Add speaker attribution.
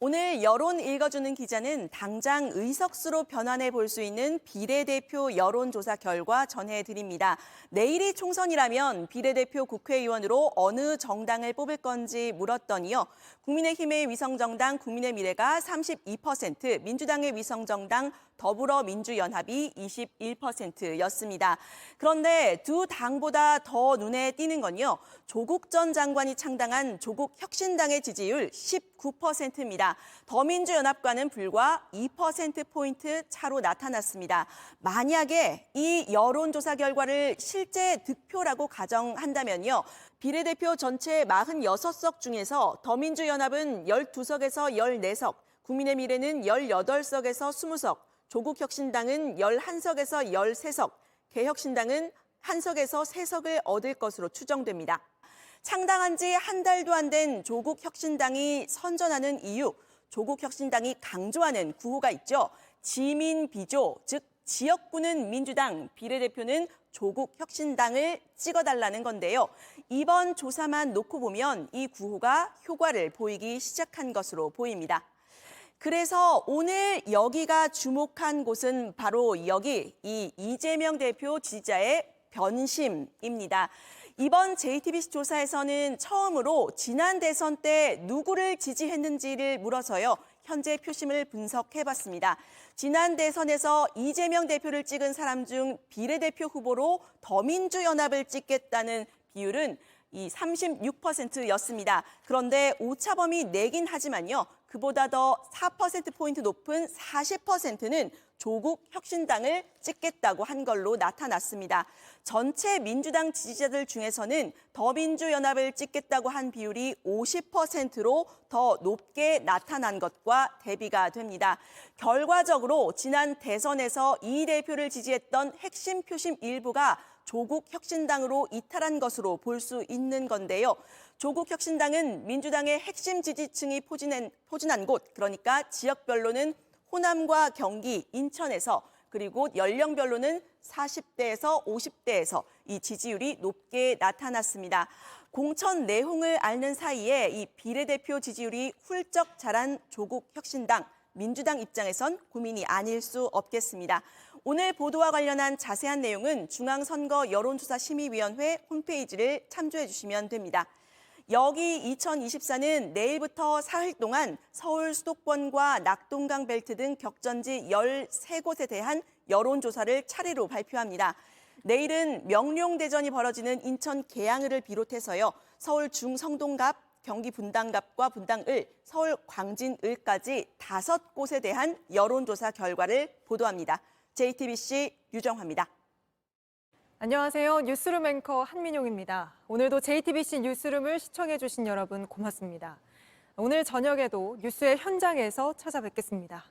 Speaker 1: 오늘 여론 읽어주는 기자는 당장 의석수로 변환해 볼 수 있는 비례대표 여론조사 결과 전해드립니다. 내일이 총선이라면 비례대표 국회의원으로 어느 정당을 뽑을 건지 물었더니요. 국민의힘의 위성정당 국민의미래가 32%, 민주당의 위성정당 더불어민주연합이 21%였습니다. 그런데 두 당보다 더 눈에 띄는 건요. 조국 전 장관이 창당한 조국혁신당의 지지율 19%입니다. 더민주연합과는 불과 2%포인트 차로 나타났습니다. 만약에 이 여론조사 결과를 실제 득표라고 가정한다면요. 비례대표 전체 46석 중에서 더민주연합은 12석에서 14석, 국민의미래는 18석에서 20석, 조국혁신당은 11석에서 13석, 개혁신당은 1석에서 3석을 얻을 것으로 추정됩니다. 창당한 지 한 달도 안 된 조국혁신당이 선전하는 이유, 조국혁신당이 강조하는 구호가 있죠. 지민비조, 즉 지역구는 민주당, 비례대표는 조국혁신당을 찍어달라는 건데요. 이번 조사만 놓고 보면 이 구호가 효과를 보이기 시작한 것으로 보입니다. 그래서 오늘 여기가 주목한 곳은 바로 여기, 이 이재명 대표 지지자의 변심입니다. 이번 JTBC 조사에서는 처음으로 지난 대선 때 누구를 지지했는지를 물어서요. 현재 표심을 분석해봤습니다. 지난 대선에서 이재명 대표를 찍은 사람 중 비례대표 후보로 더민주연합을 찍겠다는 비율은 이 36%였습니다. 그런데 오차범위 내긴 하지만요. 그보다 더 4%포인트 높은 40%는 조국혁신당을 찍겠다고 한 걸로 나타났습니다. 전체 민주당 지지자들 중에서는 더민주연합을 찍겠다고 한 비율이 50%로 더 높게 나타난 것과 대비가 됩니다. 결과적으로 지난 대선에서 이 대표를 지지했던 핵심 표심 일부가 조국혁신당으로 이탈한 것으로 볼 수 있는 건데요. 조국혁신당은 민주당의 핵심 지지층이 포진한 곳, 그러니까 지역별로는 호남과 경기, 인천에서 그리고 연령별로는 40대에서 50대에서 이 지지율이 높게 나타났습니다. 공천 내용을 앓는 사이에 이 비례대표 지지율이 훌쩍 자란 조국혁신당, 민주당 입장에선 고민이 아닐 수 없겠습니다. 오늘 보도와 관련한 자세한 내용은 중앙선거 여론조사심의위원회 홈페이지를 참조해 주시면 됩니다. 여기 2024는 내일부터 사흘 동안 서울 수도권과 낙동강 벨트 등 격전지 13곳에 대한 여론조사를 차례로 발표합니다. 내일은 명룡대전이 벌어지는 인천 계양을을 비롯해서요. 서울 중성동갑, 경기 분당갑과 분당을, 서울 광진을까지 5곳에 대한 여론조사 결과를 보도합니다. JTBC 유정화입니다.
Speaker 2: 안녕하세요. 뉴스룸 앵커 한민용입니다. 오늘도 JTBC 뉴스룸을 시청해주신 여러분 고맙습니다. 오늘 저녁에도 뉴스의 현장에서 찾아뵙겠습니다.